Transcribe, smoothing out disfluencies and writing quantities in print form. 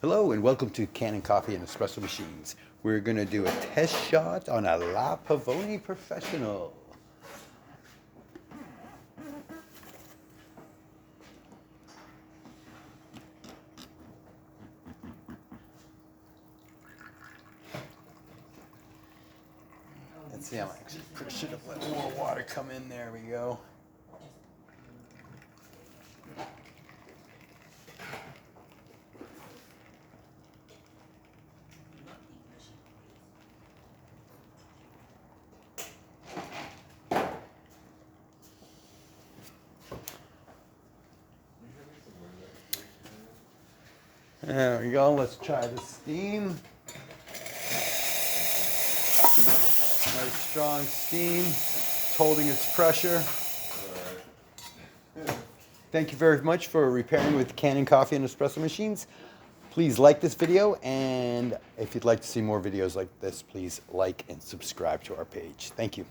Hello and welcome to Kanen Coffee and Espresso Machines. We're going to do a test shot on a La Pavoni Professional. Let's see, I'm actually should have let more water come in. There we go. There we go. Let's try the steam. Nice strong steam. It's holding its pressure. Thank you very much for repairing with Kanen Coffee and Espresso Machines. Please like this video, and if you'd like to see more videos like this, please like and subscribe to our page. Thank you.